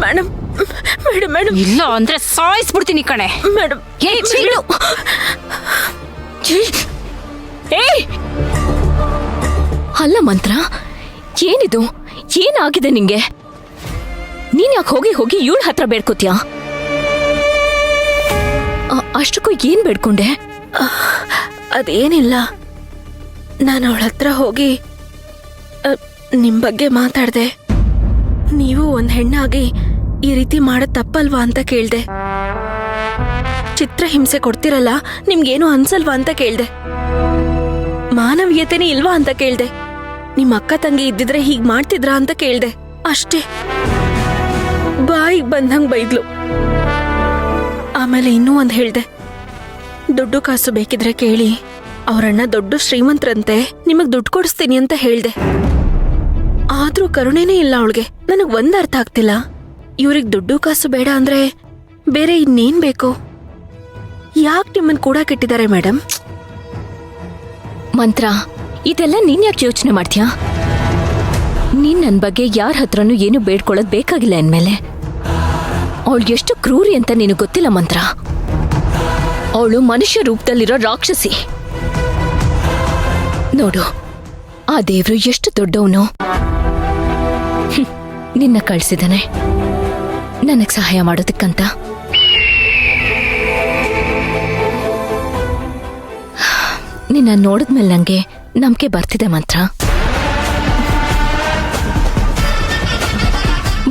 Madam madam madam ಇಲ್ಲ ಅಂದ್ರೆ ಸಾಯಿಸ್ಬಿಡ್ತೀನಿ ಕಣೆ. ಮೇಡಮ್ ಅಲ್ಲ ಮಂತ್ರ, ಏನಿದು? ಏನಾಗಿದೆ ನಿಂಗೆ? ನೀನ್ ಯಾಕೆ ಹೋಗಿ ಹೋಗಿ ಇವಳ ಹತ್ರ ಬೇಡ್ಕೋತ್ಯಾ? ಅಷ್ಟಕ್ಕೂ ಏನ್ ಬೇಡ್ಕೊಂಡೆ? ಅದೇನಿಲ್ಲ, ನಾನು ಅವಳ ಹತ್ರ ಹೋಗಿ ನಿಮ್ ಬಗ್ಗೆ ಮಾತಾಡ್ದೆ. ನೀವು ಒಂದ್ ಹೆಣ್ಣಾಗಿ ಈ ರೀತಿ ಮಾಡೋದ್ ತಪ್ಪಲ್ವಾ ಅಂತ ಕೇಳ್ದೆ. ಚಿತ್ರ ಹಿಂಸೆ ಕೊಡ್ತಿರಲ್ಲ, ನಿಮ್ಗೇನು ಅನ್ಸಲ್ವಾ ಅಂತ ಕೇಳ್ದೆ. ಮಾನವೀಯತೆನೇ ಇಲ್ವಾ ಅಂತ ಕೇಳ್ದೆ. ನಿಮ್ ಅಕ್ಕ ತಂಗಿ ಇದ್ದಿದ್ರೆ ಹೀಗ್ ಮಾಡ್ತಿದ್ರಾ ಅಂತ ಕೇಳ್ದೆ. ಅಷ್ಟೇ. ಬಾಯಿಗೆ ಬಂದಂಗ್ ಬೈದ್ಲು. ಆಮೇಲೆ ಇನ್ನೂ ಒಂದ್ ಹೇಳ್ದೆ, ದುಡ್ಡು ಕಾಸು ಬೇಕಿದ್ರೆ ಕೇಳಿ, ಅವರಣ್ಣ ದೊಡ್ಡ ಶ್ರೀಮಂತರಂತೆ, ನಿಮಗ್ ದುಡ್ಡು ಕೊಡಿಸ್ತೀನಿ ಅಂತ ಹೇಳ್ದೆ. ಆದ್ರೂ ಕರುಣೆನೇ ಇಲ್ಲ ಅವಳಿಗೆ. ನನಗ್ ಒಂದ್ ಅರ್ಥ ಆಗ್ತಿಲ್ಲ, ಇವ್ರಿಗೆ ದುಡ್ಡು ಕಾಸು ಬೇಡ ಅಂದ್ರೆ ಬೇರೆ ಇನ್ನೇನ್ ಬೇಕು? ಯಾಕೆ ನಿಮ್ಮನ್ ಕೂಡ ಕೆಟ್ಟಿದ್ದಾರೆ ಮೇಡಮ್? ಮಂತ್ರ, ಇದೆಲ್ಲ ನೀನ್ ಯಾಕೆ ಯೋಚನೆ ಮಾಡ್ತೀಯಾ? ನೀನ್ ನನ್ ಬಗ್ಗೆ ಯಾರ ಹತ್ರನೂ ಏನು ಬೇಡ್ಕೊಳ್ಳೋದ್ ಬೇಕಾಗಿಲ್ಲ ಅಂದ್ಮೇಲೆ. ಅವಳು ಎಷ್ಟು ಕ್ರೂರಿ ಅಂತ ನಿನಗೆ ಗೊತ್ತಿಲ್ಲ ಮಂತ್ರ. ಅವಳು ಮನುಷ್ಯ ರೂಪದಲ್ಲಿರೋ ರಾಕ್ಷಸಿ. ನೋಡು, ಆ ದೇವ್ರು ಎಷ್ಟು ದೊಡ್ಡವನು. ನಿನ್ನ ಕಳ್ಸಿದಾನೆ ನನಗ್ ಸಹಾಯ ಮಾಡೋದಕ್ಕಂತ. ನಿನ್ನ ನೋಡಿದ್ಮೇಲೆ ನಂಗೆ ನಂಬಿಕೆ ಬರ್ತಿದೆ ಮಂತ್ರ.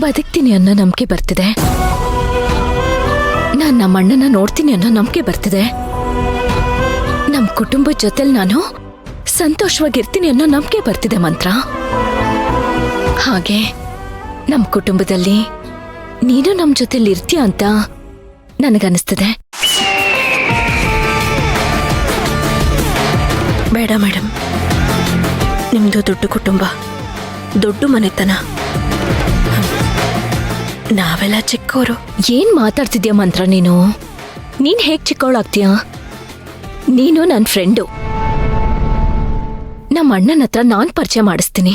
ಬದುಕ್ತೀನಿ ಅನ್ನೋ ನಂಬಿಕೆ ಬರ್ತಿದೆ. ನಾನ್ ನಮ್ಮ ಅಣ್ಣನ ನೋಡ್ತೀನಿ ಅನ್ನೋ ನಂಬಿಕೆ ಬರ್ತಿದೆ. ನಮ್ ಕುಟುಂಬದ ಜೊತೆಲಿ ನಾನು ಸಂತೋಷವಾಗಿರ್ತೀನಿ ಅನ್ನೋ ನಂಬಿಕೆ ಬರ್ತಿದೆ ಮಂತ್ರ. ಹಾಗೆ ನಮ್ ಕುಟುಂಬದಲ್ಲಿ ನೀನು ನಮ್ ಜೊತೆಲಿ ಇರ್ತೀಯ ಅಂತ ನನಗನ್ನಿಸ್ತಿದೆ. ಬೇಡ ಮೇಡಮ್, ನಿಮ್ದು ದೊಡ್ಡ ಕುಟುಂಬ, ದೊಡ್ಡ ಮನೆತನ, ನಾವೆಲ್ಲ ಚಿಕ್ಕವರು. ಏನ್ ಮಾತಾಡ್ತಿದ್ಯಾ ಮಂತ್ರ ನೀನು? ನೀನ್ ಹೇಗ್ ಚಿಕ್ಕವಳಾಗ್ತೀಯಾ? ನೀನು ನನ್ ಫ್ರೆಂಡು. ನಮ್ಮ ಅಣ್ಣನ ಹತ್ರ ನಾನ್ ಪರಿಚಯ ಮಾಡಿಸ್ತೀನಿ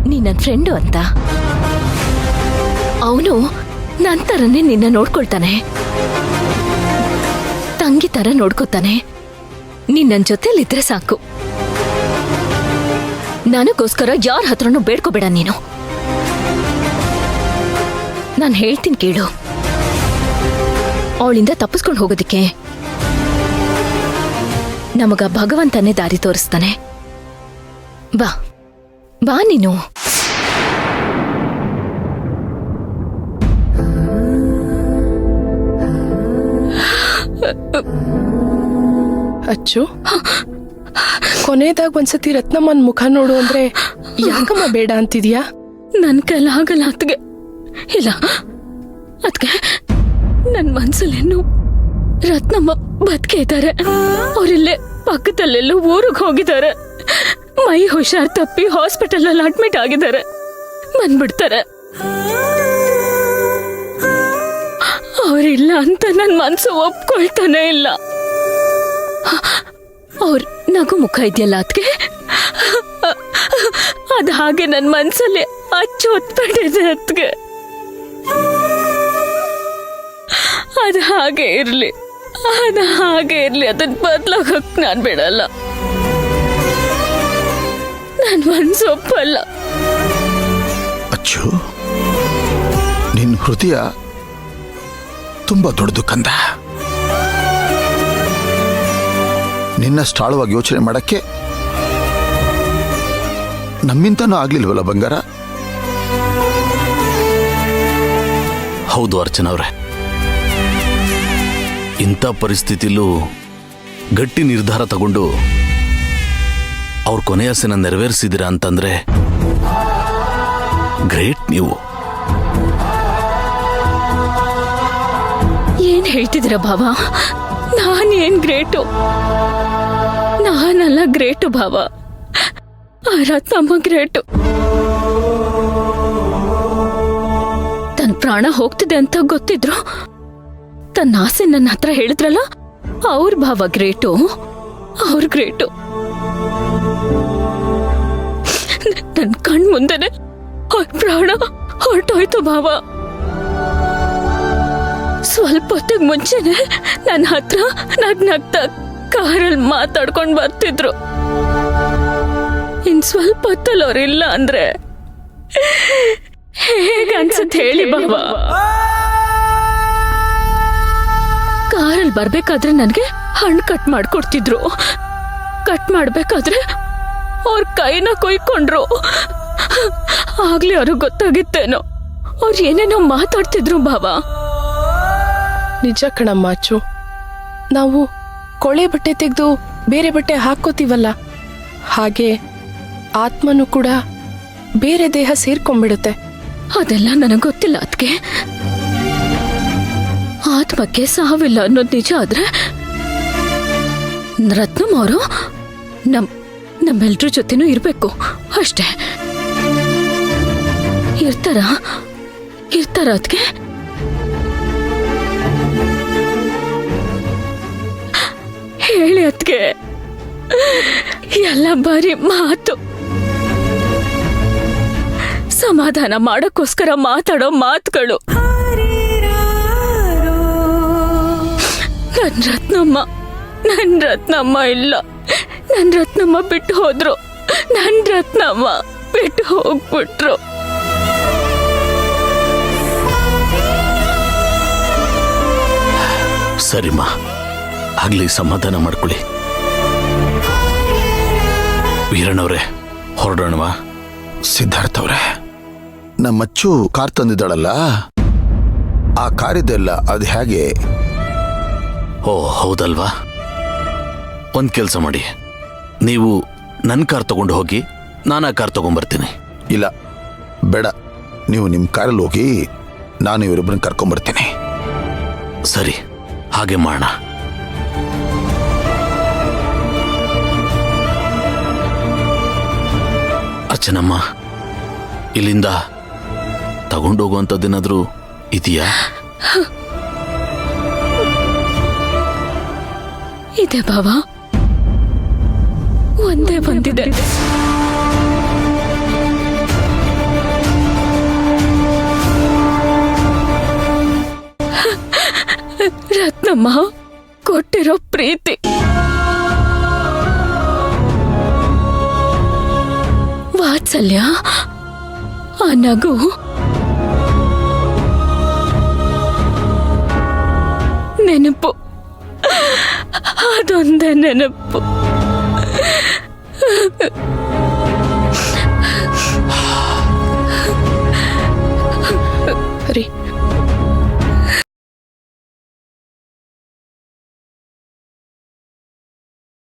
ನೀ ನನ್ ಫ್ರೆಂಡು ಅಂತ. ಅವನು ನನ್ ತರನೇ ನಿನ್ನ ನೋಡ್ಕೊಳ್ತಾನೆ, ತಂಗಿ ತರ ನೋಡ್ಕೊತಾನೆ. ನೀನ್ ನನ್ ಜೊತೆಲಿದ್ರೆ ಸಾಕು. ನನಗೋಸ್ಕರ ಯಾರ ಹತ್ರನೂ ಬೇಡ್ಕೋಬೇಡ ನೀನು. ನಾನು ಹೇಳ್ತೀನಿ ಕೇಳು. ಅವಳಿಂದ ತಪ್ಪಿಸ್ಕೊಂಡು ಹೋಗೋದಿಕ್ಕೆ ನಮಗ ಭಗವಂತನೇ ದಾರಿ ತೋರಿಸ್ತಾನೆ. ಬಾ ಬಾ ನೀನು. ಅಚ್ಚು, ಕೊನೆಯದಾಗ ಒಂದ್ಸತಿ ರತ್ನಮ್ಮನ್ ಮುಖ ನೋಡು ಅಂದ್ರೆ ಯಾಕಮ್ಮ ಬೇಡ ಅಂತಿದ್ಯಾ? ನನ್ ಕೈಲ ಆಗಲ್ಲ ಅತ್ಗೆ. ಇಲ್ಲ ಅದ್ಕೆ ನನ್ ಮನ್ಸಲ್ಲೇನು ರತ್ನಮ್ಮ ಬದುಕೆ ಇದ್ದಾರೆ. ಅವರಿಲ್ಲೇ ಪಕ್ಕದಲ್ಲೆಲ್ಲೂ ಊರಿಗೆ ಹೋಗಿದ್ದಾರೆ. ಮೈ ಹುಷಾರ್ ತಪ್ಪಿ ಹಾಸ್ಪಿಟಲ್ ಅಲ್ಲಿ ಅಡ್ಮಿಟ್ ಆಗಿದ್ದಾರೆ. ಬಂದ್ಬಿಡ್ತಾರೆ. ಅವ್ರಿಲ್ಲ ಅಂತ ನನ್ ಮನ್ಸು ಒಪ್ಕೊಳ್ತಾನೆ ಇಲ್ಲ. ಅವ್ರ ನಗು ಮುಖ ಇದೆಯಲ್ಲ ಅದ್ಕೆ, ಅದ್ ಹಾಗೆ ನನ್ ಮನ್ಸಲ್ಲಿ ಅಚ್ಚೊತ್ಬಿಟ್ಟಿದೆ ಅದ್ಗೆ. ಅದ್ ಹಾಗೆ ಇರ್ಲಿ, ಅದ್ ಹಾಗೆ ಇರ್ಲಿ. ಅದನ್ ಬದ್ಲಾಗಕ್ ನಾನ್ ಬಿಡಲ್ಲ. ನನ್ ಮನ್ಸು ಒಪ್ಪಲ್ಲ. ಅಚ್ಚು, ನಿನ್ ಹೃದಯ ತುಂಬಾ ದೊಡ್ಡದು ಕಂದ. ನಿನ್ನಷ್ಟು ಆಳವಾಗಿ ಯೋಚನೆ ಮಾಡಕ್ಕೆ ನಮ್ಮಿಂತನೂ ಆಗ್ಲಿಲ್ವಲ್ಲ ಬಂಗಾರ? ಹೌದು ಅರ್ಚನಾ ಅವ್ರೆ, ಇಂಥ ಪರಿಸ್ಥಿತಿಲೂ ಗಟ್ಟಿ ನಿರ್ಧಾರ ತಗೊಂಡು ಅವ್ರ ಕೊನೆಯಾಸೆನ ನೆರವೇರಿಸಿದಿರ ಅಂತಂದ್ರೆ ಗ್ರೇಟ್ ನೀವು. ಏನ್ ಹೇಳ್ತಿದ್ದೀರ ಭಾವ? ನಾನೇನ್ ಗ್ರೇಟು? ನಾನಲ್ಲ ಗ್ರೇಟು ಭಾವ, ಆ ರತ್ನಮ್ಮ ಗ್ರೇಟು. ತನ್ ಪ್ರಾಣ ಹೋಗ್ತಿದೆ ಅಂತ ಗೊತ್ತಿದ್ರು ತನ್ನ ಆಸೆ ನನ್ನ ಹತ್ರ ಹೇಳಿದ್ರಲ್ಲ, ಅವ್ರ ಭಾವ ಗ್ರೇಟು, ಅವ್ರ ಗ್ರೇಟು. ನನ್ ಕಣ್ ಮುಂದೆನೆ ಅವ್ರ ಪ್ರಾಣ ಹೊರಟೋಯ್ತು ಭಾವ. ಸ್ವಲ್ಪ ಹೊತ್ತಿಗೆ ಮುಂಚೆನೆ ನನ್ನ ಹತ್ರ ನಗ್ನಗ್ತಾ ಕಾರಲ್ಲಿ ಮಾತಾಡ್ಕೊಂಡ್ ಬರ್ತಿದ್ರು. ಇನ್ ಸ್ವಲ್ಪ ಹೊತ್ತಲ್ಲಿ ಅವ್ರಿಲ್ಲ ಅಂದ್ರೆ ಹೇಗನ್ಸುತ್ತೆ ಹೇಳಿ ಬಾಬಾ? ಕಾರಲ್ಲಿ ಬರ್ಬೇಕಾದ್ರೆ ನನ್ಗೆ ಹಣ್ಣು ಕಟ್ ಮಾಡ್ಕೊಡ್ತಿದ್ರು. ಕಟ್ ಮಾಡ್ಬೇಕಾದ್ರೆ ಅವ್ರ ಕೈನ ಕೊಯ್ಕೊಂಡ್ರು. ಆಗ್ಲೇ ಅವ್ರಿಗೆ ಗೊತ್ತಾಗಿತ್ತೇನೋ, ಅವ್ರು ಏನೇನೋ ಮಾತಾಡ್ತಿದ್ರು ಬಾಬಾ. ನಿಜ ಕಣಮ್ಮ ಅಚ್ಚು, ನಾವು ಕೊಳೆ ಬಟ್ಟೆ ತೆಗೆದು ಬೇರೆ ಬಟ್ಟೆ ಹಾಕೋತೀವಲ್ಲ, ಹಾಗೆ ಆತ್ಮನು ಕೂಡ ಬೇರೆ ದೇಹ ಸೇರ್ಕೊಂಡ್ಬಿಡುತ್ತೆ. ಅದೆಲ್ಲ ನನಗೆ ಗೊತ್ತಿಲ್ಲ ಅದಕ್ಕೆ. ಆತ್ಮಕ್ಕೆ ಸಾವಿಲ್ಲ ಅನ್ನೋದು ನಿಜ ಆದ್ರೆ ರತ್ನಂ ಅವರು ನಮ್ಮೆಲ್ರ ಜೊತೆನೂ ಇರ್ಬೇಕು ಅಷ್ಟೇ. ಇರ್ತಾರ ಅದಕ್ಕೆ? ಹೇಳಿ ಅದಕ್ಕೆ. ಎಲ್ಲ ಬಾರಿ ಮಾತು, ಸಮಾಧಾನ ಮಾಡಕ್ಕೋಸ್ಕರ ಮಾತಾಡೋ ಮಾತುಗಳು. ನನ್ ರತ್ನಮ್ಮ ಇಲ್ಲ. ನನ್ ರತ್ನಮ್ಮ ಬಿಟ್ಟು ಹೋದ್ರು. ನನ್ ರತ್ನಮ್ಮ ಬಿಟ್ಟು ಹೋಗ್ಬಿಟ್ರು. ಸರಿಮಾ, ಆಗ್ಲಿ ಸಮಾಧಾನ ಮಾಡ್ಕೊಳ್ಳಿ. ವೀರಣ್ಣವ್ರೆ, ಹೊರಡೋಣವಾ? ಸಿದ್ಧಾರ್ಥ ಅವ್ರೆ, ನಮ್ಮಚ್ಚು ಕಾರ್ ತಂದಿದ್ದಾಳಲ್ಲ, ಆ ಕಾರಿದೆಲ್ಲ ಅದು ಹೇಗೆ? ಓ ಹೌದಲ್ವಾ? ಒಂದ್ ಕೆಲಸ ಮಾಡಿ, ನೀವು ನನ್ನ ಕಾರ್ ತಗೊಂಡು ಹೋಗಿ, ನಾನು ಆ ಕಾರ್ ತಗೊಂಡ್ಬರ್ತೀನಿ. ಇಲ್ಲ ಬೇಡ, ನೀವು ನಿಮ್ಮ ಕಾರಲ್ಲಿ ಹೋಗಿ, ನಾನು ಇವರಿಬ್ಬರನ್ನ ಕರ್ಕೊಂಡ್ಬರ್ತೀನಿ. ಸರಿ, ಹಾಗೆ ಮಾಡೋಣ. ಅರ್ಚನಮ್ಮ, ಇಲ್ಲಿಂದ ತಗೊಂಡೋಗುವಂಥದ್ದೇನಾದ್ರೂ ಇದೆಯಾ? ಇದೆ ಬಾಬಾ, ಒಂದೇ ಬಂದಿದೆ. ರತ್ನಮ್ಮ ಕೊಟ್ಟಿರೋ ಪ್ರೀತಿ, ವಾತ್ಸಲ್ಯ, ಆ ನಗು, ನೆನಪು, ಅದೊಂದೇ ನೆನಪು.